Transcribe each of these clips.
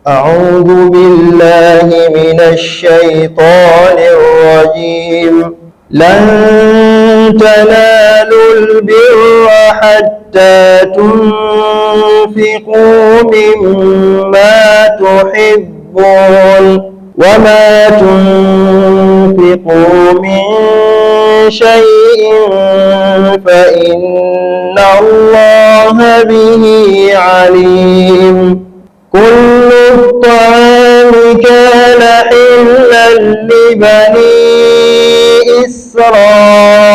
أعوذ بالله من الشيطان الرجيم. لن تنالوا البر حتى تنفقوا مما تحبون وما تنفقوا من شيء فإن الله به عليم. كل الطعام كان حلا لبني إسرائيل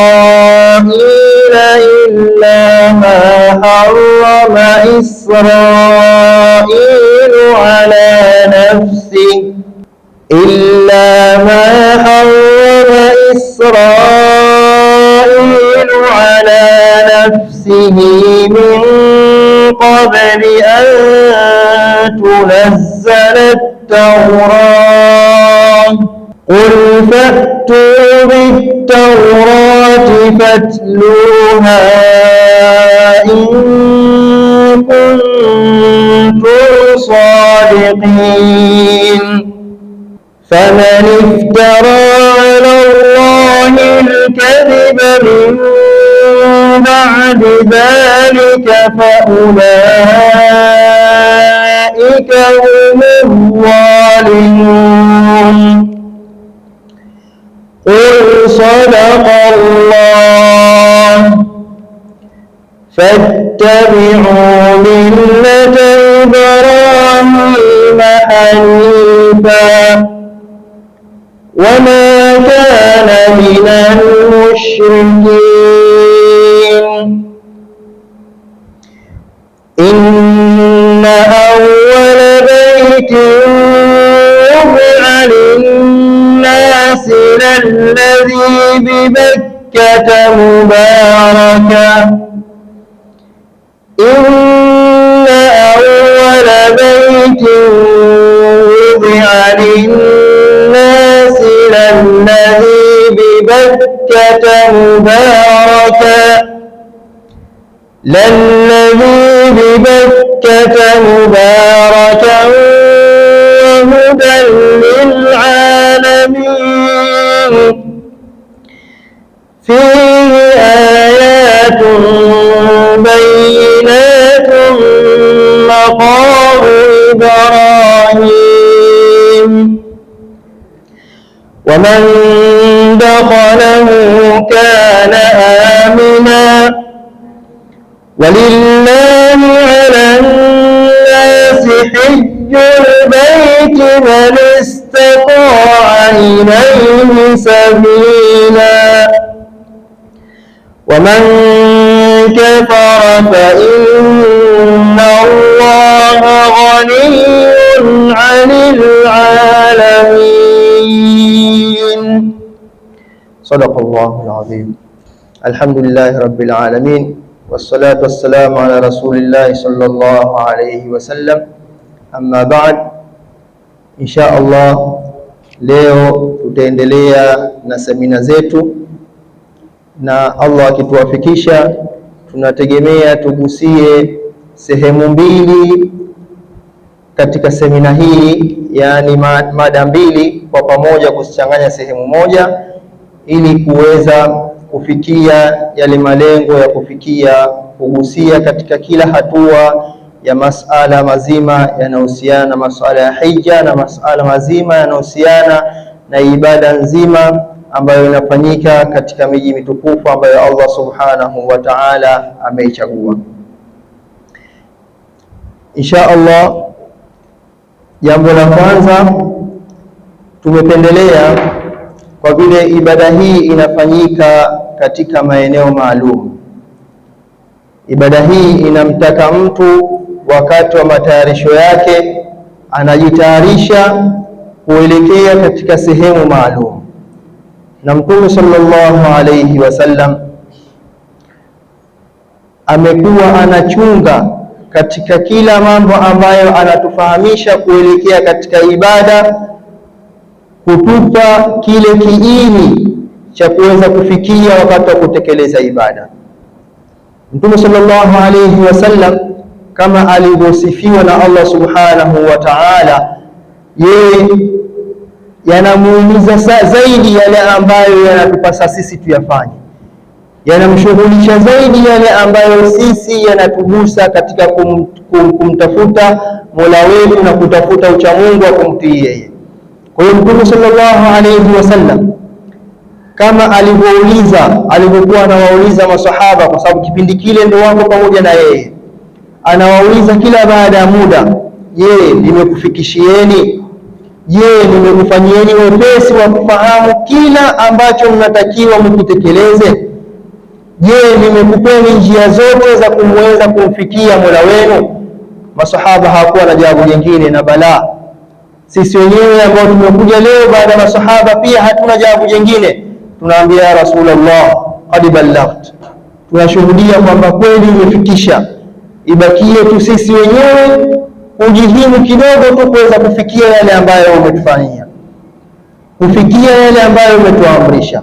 إلا ما حرم إسرائيل على نفسه من قبل أن تنزل التوراة. قل فأتوا بالتوراة فاتلوها إن كنتم صادقين. فمن افترى على الله الكذب من بعد ذلك فأولئك هم الظالمون. قل صدق الله. فاتبعوا ملة إبراهيم حنيفا وما كان من المشركين. إن أول بيت وضع للناس للذي ببكة مباركا. إن أول بيت وضع للناس للذي ببكة مباركا وهدى للعالمين. فيه آيات بينات مقام إبراهيم ومن دخله كان آمنا. ولله على الناس حج البيت من استطاع إليه سبيلا ومن كفر فإن الله غني عن العالمين. صدق الله العظيم. الحمد لله رب العالمين والصلاة والسلام على رسول الله صلى الله عليه وسلم. Amma ba'd, insha Allah leo tutaendelea na semina zetu, na Allah akituwafikisha tunategemea tugusie sehemu mbili katika semina hii, yani mada mbili kwa pamoja, kusichanganya sehemu moja ili kuweza kufikia yale malengo ya kufikia kugusia katika kila hatua ya masala mazima yanayohusiana na masala ya hija na masala mazima yanayohusiana na ibada nzima ambayo inafanyika katika miji mitukufu ambayo Allah subhanahu wa ta'ala ameichagua. Insha Allah, jambo la kwanza tumependelea, kwa vile ibada hii inafanyika katika maeneo maalum, ibada hii inamtaka mtu wakati wa matayarisho yake anajitayarisha kuelekea katika sehemu maalum, na Mtume sallallahu alayhi wasallam amekuwa anachunga katika kila mambo ambayo anatufahamisha kuelekea katika ibada, kutupa kile kiini cha kuweza kufikia wakati wa kutekeleza ibada. Mtume sallallahu alayhi wasallam kama alivyosifiwa na Allah subhanahu wa ta'ala, yeye yanamuumiza zaidi yale ambayo yanatupasa sisi tuyafanye, yanamshughulisha zaidi yale ambayo sisi yanatugusa katika kumtafuta Mola wetu na kutafuta uchamungu wa kumtii yeye. Kwa hiyo Mtume sallallahu alayhi wasallam kama alivyokuwa anawauliza masahaba, kwa sababu kipindi kile ndio wako pamoja na yeye, anawauliza kila baada ya muda, je, nimekufikishieni? Je, nimekufanyieni wepesi wa kufahamu kila ambacho mnatakiwa mkitekeleze? Je, nimekupeni njia zote za kumweza kumfikia Mola wenu? Masahaba hawakuwa na jawabu jingine na balaa. Sisi wenyewe ambao tumekuja leo baada ya masahaba pia hatuna jawabu jingine, tunaambia ya Rasulullah, qad ballaght, tunashuhudia kwamba kweli umefikisha. Ibakie tu sisi wenyewe kujihimu kidogo tu kuweza kufikia yale ambayo umetufanyia, kufikia yale ambayo umetuamrisha.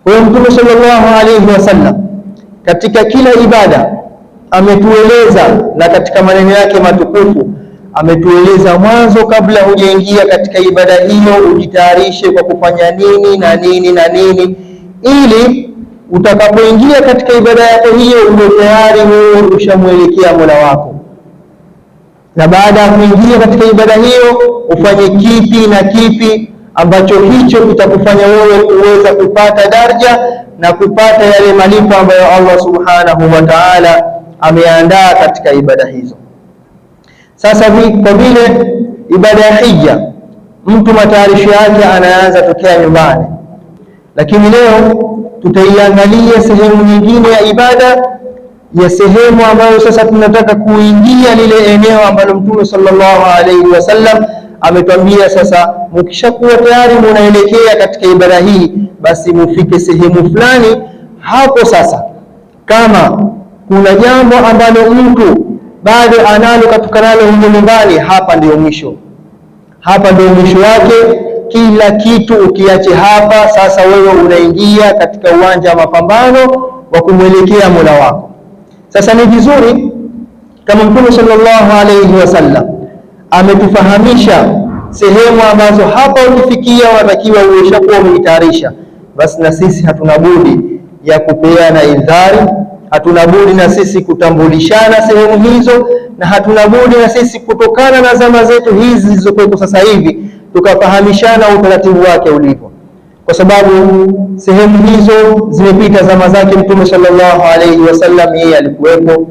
Kwa hiyo Mtume sallallahu alayhi wasallam katika kila ibada ametueleza, na katika maneno yake matukufu ametueleza mwanzo, kabla hujaingia katika ibada hiyo ujitayarishe kwa kufanya nini na nini na nini, ili utakapoingia katika ibada yako hiyo uwe tayari wewe ushamuelekea Mola wako, na baada ya kuingia katika ibada hiyo ufanye kipi na kipi ambacho hicho kitakufanya wewe kuweza kupata daraja na kupata yale malipo ambayo Allah subhanahu wa ta'ala ameandaa katika ibada hizo. Sasa kwa vile ibada ya hija mtu matayarisho yake anaanza tokea nyumbani, lakini leo tutaiangalia sehemu nyingine ya ibada, ya sehemu ambayo sasa tunataka kuingia lile eneo ambalo Mtume sallallahu alaihi wasallam ametuambia, sasa mkishakuwa tayari mnaelekea katika ibada hii, basi mufike sehemu fulani. Hapo sasa kama kuna jambo ambalo mtu bado analo katukanalo huko nyumbani, hapa ndio mwisho, hapa ndio mwisho wake. Kila kitu ukiache hapa, sasa wewe unaingia katika uwanja wa mapambano wa kumwelekea Mola wako. Sasa ni vizuri kama Mtume sallallahu alayhi wasallam ametufahamisha sehemu ambazo hapa ukifikia watakiwa uweshakuwa umejitayarisha, basi na sisi hatuna budi ya kupeana indhari, hatuna budi na sisi kutambulishana sehemu hizo, na hatuna budi na sisi kutokana na zama zetu hizi zilizokuwa sasa hivi tukafahamishana utaratibu wake ulivyo, kwa sababu sehemu hizo zimepita zama zake Mtume sallallahu alayhi wasallam, yeye alikuwepo,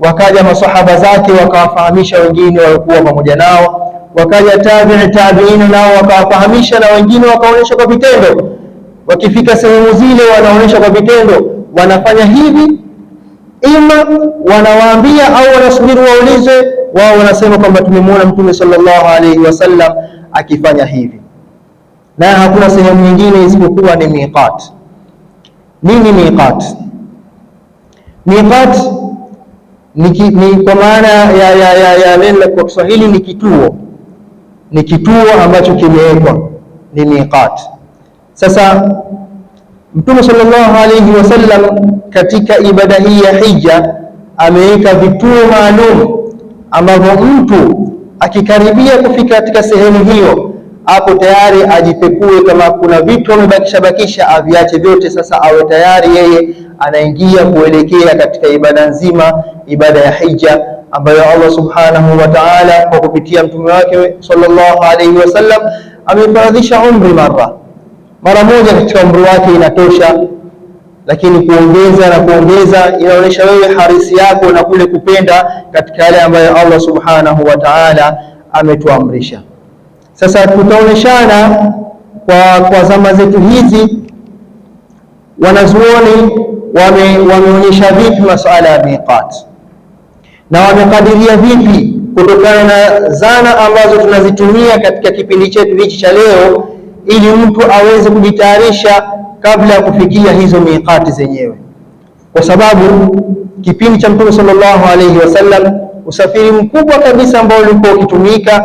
wakaja masahaba zake wakawafahamisha wengine walikuwa pamoja nao, wakaja tabi'in nao wakawafahamisha, na wengine wakaonesha kwa vitendo. Wakifika sehemu zile wanaonesha kwa vitendo, wanafanya hivi, ima wanawaambia au wanasubiri waulizwe, wao wanasema kwamba tumemwona Mtume sallallahu alayhi wasallam akifanya hivi. Na hakuna sehemu nyingine isipokuwa ni miqat. Nini miqat? Miqat ni kwa maana ya neno kwa Kiswahili ni kituo, ni kituo ambacho kimewekwa, ni miqat. Sasa Mtume sallallahu alayhi wasallam katika ibada hii ya hija ameweka vituo maalum ambavyo mtu akikaribia kufika katika sehemu hiyo, hapo tayari ajipekue, kama kuna vitu amebakisha aviache vyote. Sasa awe tayari yeye anaingia kuelekea katika ibada nzima, ibada ya hija ambayo Allah subhanahu wa ta'ala kwa kupitia mtume wake sallallahu alayhi wasallam amefaradhisha umri mara moja katika umri wake inatosha, lakini kuongeza na kuongeza inaonyesha wewe harisi yako na kule kupenda katika yale ambayo Allah subhanahu wa ta'ala ametuamrisha. Sasa tutaoneshana kwa zama zetu hizi wanazuoni wameonyesha vipi masuala ya miqat na wamekadiria vipi kutokana na zana ambazo tunazitumia katika kipindi chetu hichi cha leo, ili mtu aweze kujitayarisha kabla ya kufikia hizo miqati zenyewe. Kwa sababu kipindi cha Mtume sallallahu alayhi wasallam usafiri mkubwa kabisa ambao ulikuwa ukitumika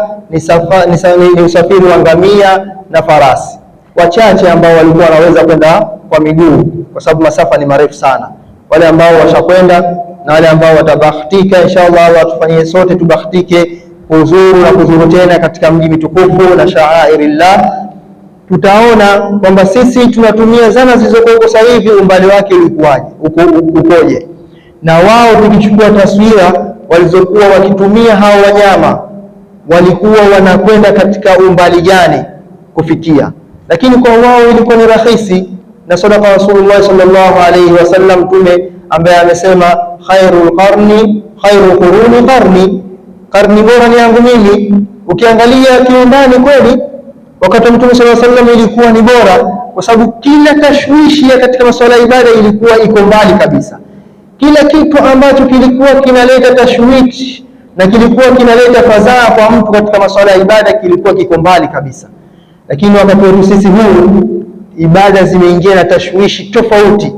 ni usafiri wa ngamia na farasi. Wachache ambao walikuwa wanaweza kwenda kwa miguu, kwa sababu masafa ni marefu sana. Wale ambao washakwenda na wale ambao watabahatika, inshallah Allah tufanyie sote tubahatike kuzuru na kuzuru tena katika mji mtukufu na sha'airillah, tutaona kwamba sisi tunatumia zana zilizokuwa sasa hivi umbali wake ukoje, na wao tukichukua taswira walizokuwa wakitumia hao wanyama walikuwa wanakwenda katika umbali gani kufikia. Lakini kwa wao ilikuwa ni rahisi, na sadaqa Rasulullah sallallahu alayhi wasallam, mtume ambaye amesema khairu quruni qarni bora ni yangu mimi. Ukiangalia kiundani kweli wakati mtume sallallahu alayhi wasallam ilikuwa ni bora, kwa sababu kila tashwishi katika masuala ya ibada ilikuwa iko mbali kabisa. Kila kitu ambacho kilikuwa kinaleta tashwishi na kilikuwa kinaleta fadhaa kwa mtu katika masuala ya ibada kilikuwa kiko mbali kabisa. Lakini wakati wetu sisi huu ibada zimeingia na tashwishi tofauti.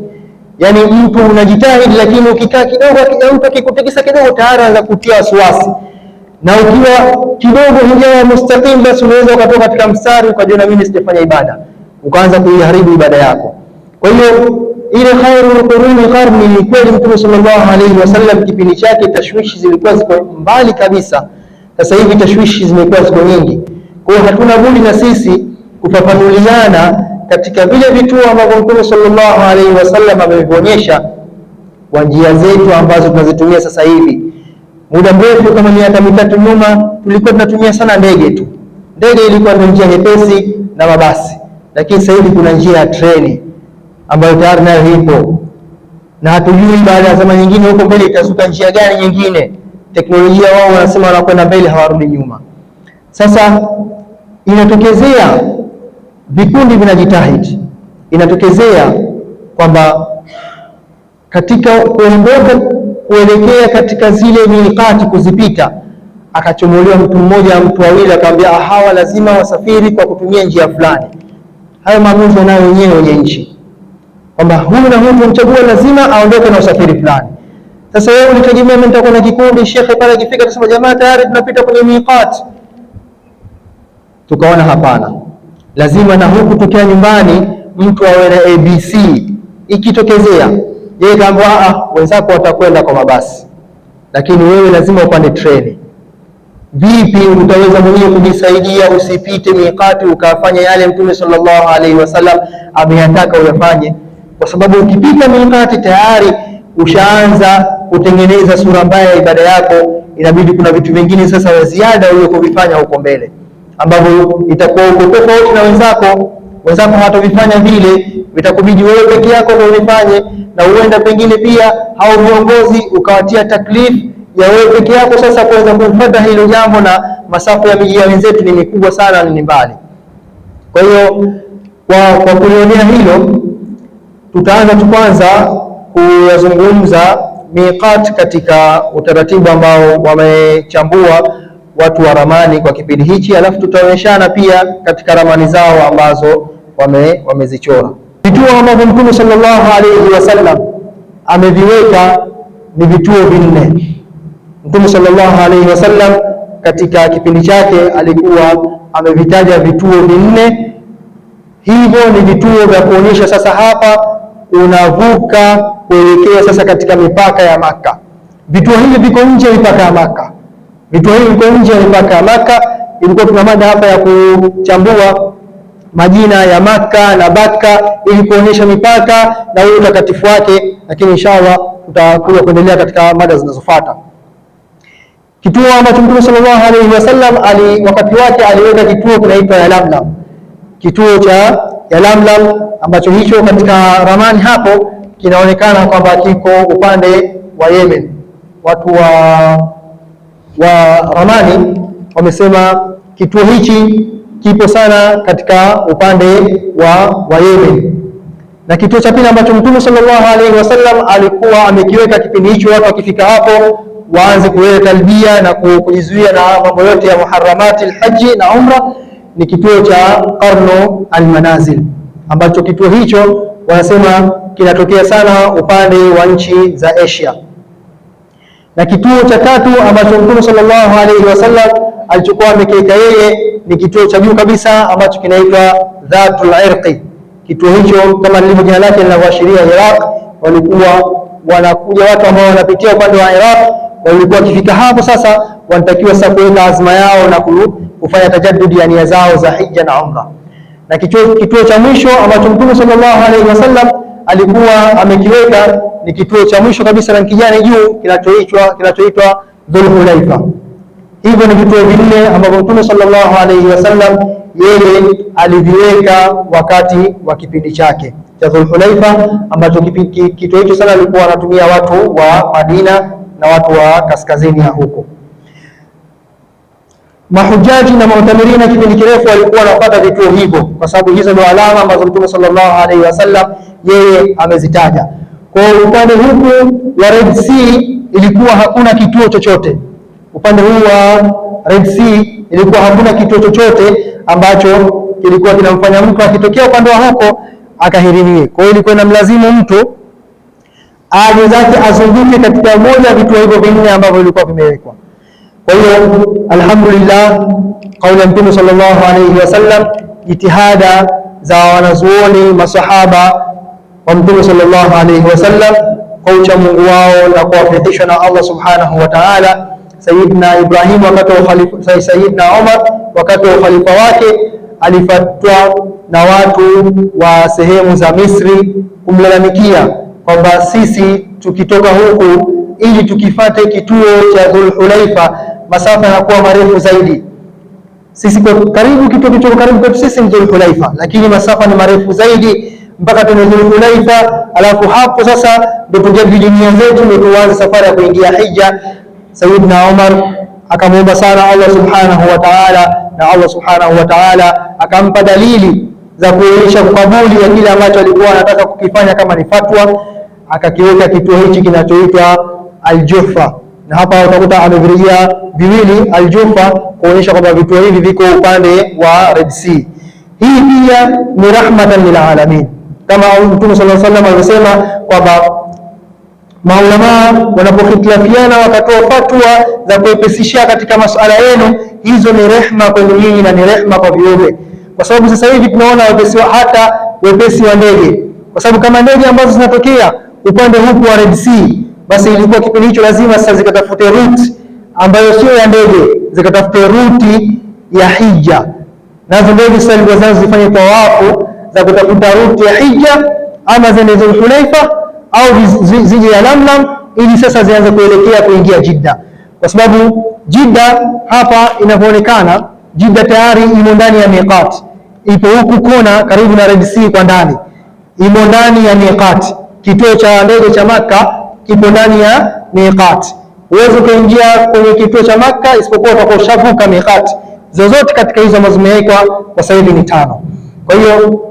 Yani mtu unajitahidi, lakini ukikaa kidogo mtu akikutikisa kidogo tayari anaanza kutia wasiwasi, na ukiwa kidogo hujawa mustaqim, basi unaweza ukatoka katika mstari ukajiona mimi sijafanya ibada, ukaanza kuiharibu ibada yako. Kwa hiyo ile khairul quruni qarni, ni kweli Mtume sallallahu alaihi wasallam kipindi chake tashwishi zilikuwa ziko mbali kabisa. Sasa hivi tashwishi zimekuwa ziko nyingi, kwa hiyo hatuna budi na sisi kufafanuliana katika vile vituo ambavyo Mtume sallallahu alaihi wasallam amevionyesha kwa njia zetu ambazo tunazitumia sasa hivi. Muda mrefu kama miaka 3 nyuma tulikuwa tunatumia sana ndege tu. Ndege ilikuwa ndio njia nyepesi na mabasi, lakini sasa hivi kuna njia ya treni ambayo tayari nayo ipo, na hatujui baada ya zama nyingine huko mbele itazuka njia gani nyingine. Teknolojia wao wanasema wanakwenda mbele, hawarudi nyuma. Sasa inatokezea vikundi vinajitahidi, inatokezea kwamba katika kuondoka kuelekea katika zile miqati kuzipita, akachomolewa mtu mmoja mtu wawili, akamwambia hawa lazima wasafiri kwa kutumia njia fulani. Hayo maamuzi nayo wenye nchi kwamba huyu na huyu tumchagua lazima aondoke na usafiri fulani. Sasa wewe ulitegemea mimi nitakuwa na kikundi, shekhe pale akifika tuseme jamaa tayari tunapita kwenye miqati. Tukaona hapana, lazima na huku tukia nyumbani mtu awe na ABC. Ikitokezea yeye kaambia wenzako watakwenda kwa mabasi, lakini wewe lazima upande treni. Vipi utaweza mwenyewe kujisaidia usipite miqati ukafanya yale Mtume sallallahu alaihi wasallam ameyataka uyafanye? Kwa sababu ukipita miqati tayari ushaanza kutengeneza sura mbaya ya ibada yako. Inabidi kuna vitu vingine sasa wa ziada wewe kuvifanya huko mbele, ambavyo itakuwa uko tofauti na wenzako hawatovifanya vile, vitakubidi wewe peke yako ndio unifanye, na uenda pengine pia hao viongozi ukawatia taklif ya wewe peke yako sasa kuweza kufuata hilo jambo, na masafa ya miji ya wenzetu ni mikubwa sana, ni mbali. Kwa hiyo kwa kulionea hilo, tutaanza kwanza kuyazungumza miqat katika utaratibu ambao wamechambua watu wa ramani kwa kipindi hichi, alafu tutaonyeshana pia katika ramani zao ambazo wamezichora. Vituo ambavyo Mtume sallallahu alaihi wasallam ameviweka ni vituo vinne. Mtume sallallahu alaihi wasallam katika kipindi chake alikuwa amevitaja vituo vinne. Hivyo ni vituo vya kuonyesha sasa hapa unavuka kuelekea sasa katika mipaka ya Maka. Vituo hivi viko nje ya mipaka ya Maka. Vituo hivi viko nje ya mipaka ya Maka. Ilikuwa tuna mada hapa ya kuchambua majina ya Maka na Baka ili kuonyesha mipaka na ule utakatifu wake, lakini inshallah tutakuja kuendelea katika mada zinazofuata. Kituo ambacho Mtume sallallahu alaihi wasallam wakati wake aliweka kituo kinaitwa Yalamlam. Kituo cha Yalamlam ambacho hicho katika ramani hapo kinaonekana kwamba kiko upande wa Yemen. Watu wa ramani wamesema kituo hichi kipo sana katika upande wa Yemen. Na kituo cha pili ambacho Mtume sallallahu alaihi wasallam alikuwa amekiweka kipindi hicho, watu wakifika hapo waanze kuweka talbia na kujizuia na mambo yote ya muharramati alhaji na umra, ni kituo cha Qarnu almanazil, ambacho kituo hicho wanasema kinatokea sana upande wa nchi za Asia. Na kituo cha tatu ambacho Mtume sallallahu alaihi wasallam alichokuwa amekiweka yeye ni kituo cha juu kabisa ambacho kinaitwa Dhatul Irqi. Kituo hicho kama lilivyo jina lake linavyoashiria Iraq, walikuwa wanakuja watu ambao wanapitia upande wa Iraq, walikuwa wakifika hapo sasa wanatakiwa sasa kuweka azma yao na kufanya tajaddudi ya nia zao za hija na umra. Na kituo cha mwisho ambacho Mtume sallallahu alaihi wasallam alikuwa amekiweka ni kituo cha mwisho kabisa na kijani juu kinachoitwa Dhul-Hulaifa. Hivyo ni vituo vinne ambavyo Mtume sallallahu alaihi wasallam yeye aliviweka wakati wa kipindi chake cha Dhul-Hulaifa, ambacho kituo hicho sana alikuwa anatumia watu wa Madina na watu wa kaskazini ya huko. Mahujaji na mu'tamirina kipindi kirefu walikuwa wanapata vituo hivyo, kwa sababu hizo ndio alama ambazo Mtume sallallahu alaihi wasallam yeye amezitaja. Kwa upande huku wa Red Sea ilikuwa hakuna kituo chochote. Upande huu wa Red Sea ilikuwa hakuna kituo chochote ambacho kilikuwa kinamfanya mtu akitokea upande wa huko akahirimie. Kwa hiyo ilikuwa inamlazimu mtu aje zake azunguke katika moja ya vituo hivyo vinne ambavyo vilikuwa vimewekwa. Kwa hiyo alhamdulillah, kauli ya Mtume sallallahu alayhi wasallam, jitihada za wanazuoni masahaba wa Mtume sallallahu alayhi wasallam kwa ucha Mungu wao na kuwafikishwa na Allah subhanahu wa ta'ala. Sayyidina Ibrahim wakati wa khalifa, Sayyidina Umar wakati wa khalifa wake alifatwa na watu wa sehemu za Misri kumlalamikia kwamba sisi tukitoka huku ili tukifate kituo cha Dhul-Hulaifa masafa yanakuwa marefu zaidi. Sisi kwa karibu kituo karibu kwetu sisi ni Dhul-Hulaifa, lakini masafa ni marefu zaidi mpaka tuende Dhul-Hulaifa, alafu hapo sasa ndio tujadili nia zetu ndio tuanze safari ya kuingia hija. Sayyidina Umar akamuomba sana Allah subhanahu wa ta'ala, na Allah subhanahu wa ta'ala akampa dalili za kuonyesha kabuli ya kile ambacho alikuwa anataka kukifanya kama ni fatwa. Akakiweka kituo hichi kinachoitwa Al-Juhfa, na hapa utakuta ameviria viwili Al-Juhfa kuonyesha kwamba vituo hivi viko upande wa Red Sea. Hii pia ni rahmatan lil alamin, kama Mtume sallallahu alaihi wasallam alisema kwamba maulama wanapokhitilafiana wakatoa fatwa za kuepesisha katika masuala yenu, hizo ni rehma kwa nyinyi na ni rehma kwa viumbe. Kwa sababu sasa hivi tunaona hata wepesi wa ndege, kwa sababu kama ndege ambazo zinatokea upande huku wa Red Sea, basi ilikuwa kipindi hicho lazima sasa zikatafute route ambayo sio ya ndege, zikatafute route ya hija. Nazo ndege sasa zilikuwa zifanye tawafu za kutafuta route ya hija, ama zende Dhul-Hulaifa au zije ya Lamlam, ili sasa zianze kuelekea kuingia Jeddah. Kwa sababu Jeddah hapa inavyoonekana, Jeddah tayari imo ndani ya miqat, ipo huku kona karibu na Red Sea kwa ndani, imo ndani ya miqat. Kituo cha ndege cha Makka kipo ndani ya miqat. Uwezo kuingia kwenye kituo cha Makka isipokuwa utakaposhavuka miqat zozote katika hizo ambazo zimewekwa kwa sasa hivi ni 5. Kwa hiyo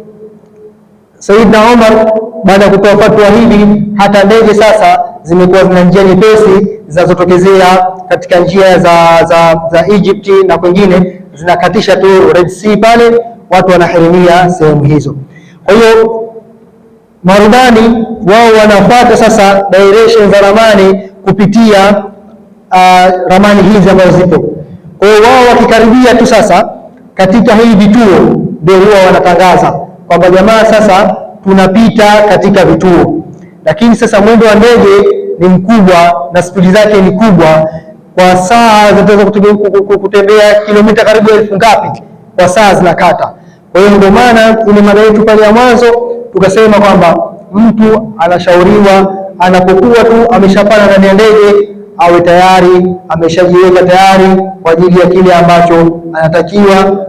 Sayyidina Umar baada ya kutoa fatwa hivi, hata ndege sasa zimekuwa zina njia nyepesi zinazotokezea katika njia za Egypt na kwingine, zinakatisha tu Red Sea pale, watu wanahirimia sehemu hizo. Kwa hiyo marubani wao wanafuata sasa direction za ramani kupitia ramani hizi ambazo zipo. Kwa hiyo wao wakikaribia tu sasa katika hii vituo, ndio huwa wanatangaza kwamba jamaa, sasa tunapita katika vituo. Lakini sasa mwendo wa ndege ni mkubwa na spidi zake ni kubwa, kwa saa zinaweza kutembea kilomita karibu 1000 ngapi kwa saa zinakata. Kwa hiyo ndio maana ile mada yetu pale ya mwanzo tukasema kwamba mtu anashauriwa anapokuwa tu ameshapanda ndani ya ndege awe tayari ameshajiweka tayari kwa ajili ya kile ambacho anatakiwa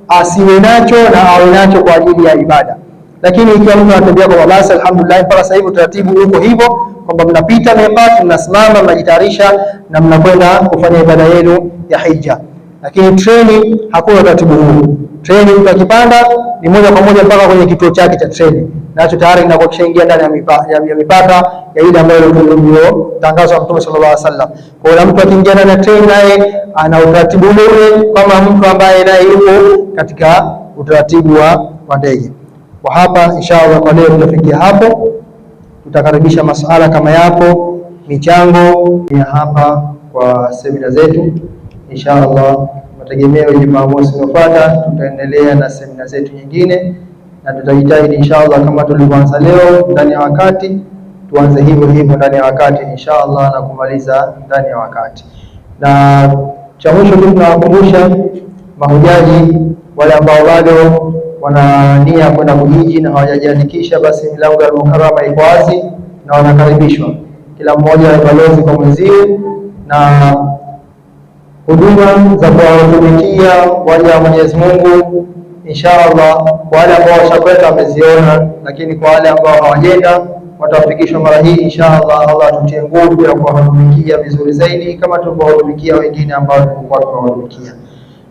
asiwe nacho na awe nacho kwa ajili ya ibada. Lakini ikiwa mtu anatembea kwa basi, alhamdulillah, mpaka sasa hivi utaratibu uko hivyo kwamba mnapita miqat, mnasimama, mnajitayarisha na mnakwenda kufanya ibada yenu ya hija. Lakini treni hakuna utaratibu huu. Treni mtu akipanda ni moja kwa moja mpaka kwenye kituo chake cha treni, nacho tayari inakuwa kishaingia ndani ya mipaka ya ile ambayo ndio tangazo la Mtume sallallahu alaihi wasallam. Kwa hiyo mtu akiingia ndani ya treni naye ana utaratibu ule kama mtu ambaye naye yuko katika utaratibu wa ndege. Kwa hapa inshallah kwa leo tutafikia hapo. Tutakaribisha masuala kama yapo, michango ya hapa kwa semina zetu inshallah. Mategemeo Jumamosi inayofuata tutaendelea na semina zetu nyingine, na tutajitahidi inshallah kama tulivyoanza leo ndani ya wakati, tuanze hivyo hivyo ndani ya wakati inshallah na kumaliza ndani ya wakati. Na cha mwisho tunawakumbusha mahujaji wale ambao bado wana nia kwenda kuhiji na hawajajiandikisha, basi milango ya Al-Mukarrama iko wazi na wanakaribishwa. Kila mmoja ni balozi kwa mwenzie, na huduma za kuwatumikia waja wa Mwenyezi Mungu inshallah kwa wale ambao washakwenda wameziona, lakini kwa wale ambao hawajenda watafikishwa mara hii inshallah. Allah atutie nguvu ya kuwatumikia vizuri zaidi kama tulivyowatumikia wengine ambao tulikuwa tunawatumikia.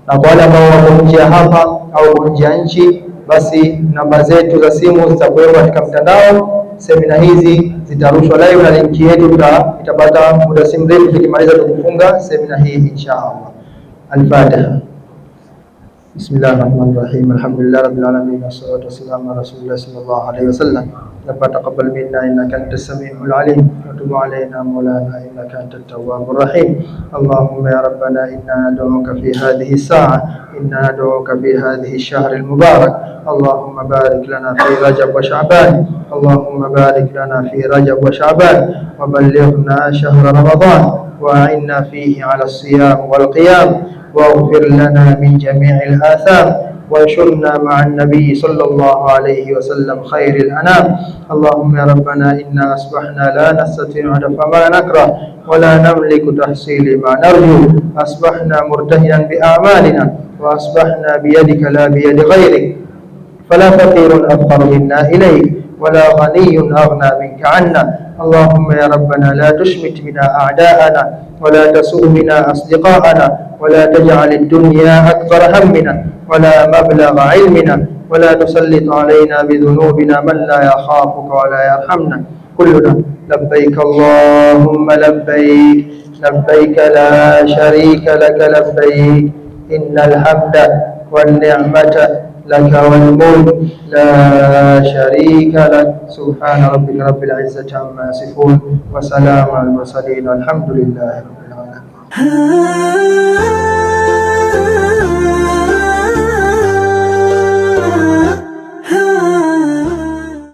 Na kwa wale ambao wako nje hapa au nje ya nchi, basi namba zetu za simu zitakuwepo katika mtandao. Semina hizi zitarushwa live na linki yetu itapata muda si mrefu tukimaliza tukufunga semina hii inshallah. Al-Fatiha. Bismillahirrahmanirrahim. Alhamdulillah rabbil alamin wassalatu wassalamu ala rasulillah sallallahu alaihi wasallam. Rabbana taqabbal minna innaka antas samiul alim wa tub alaina maulana innaka antat tawwabur rahim. Allahumma ya rabbana inna nad'uka fi hadhihi as-sa'a, inna nad'uka fi hadhihi ash-shahr al-mubarak. Allahumma barik lana fi Rajab wa Sha'ban. Allahumma barik lana fi Rajab wa Sha'ban wa ballighna shahra Ramadan wa a'inna fihi 'ala as-siyam wal qiyam. واغفر لنا من جميع الآثام وانشرنا مع النبي صلى الله عليه وسلم خير الأنام. اللهم يا ربنا إنا أصبحنا لا نستطيع دفع ما نكره ولا نملك تحصيل ما نرجو. أصبحنا مرتهنا بأعمالنا وأصبحنا بيدك لا بيد غيرك، فلا فقير أفقر منا إليك ولا غني أغنى منك عنا. اللهم يا ربنا لا تشمت بنا أعداءنا ولا تسوء بنا أصدقاءنا ولا تجعل الدنيا أكبر همنا ولا مبلغ علمنا ولا تسلط علينا بذنوبنا من لا يخافك ولا يرحمنا. كلنا لبيك اللهم لبيك، لبيك لا شريك لك لبيك، إن الحمد والنعمة لك والملك لا شريك لك. سبحان ربك رب العزة عما يصفون وسلام على المرسلين والحمد لله رب العالمين.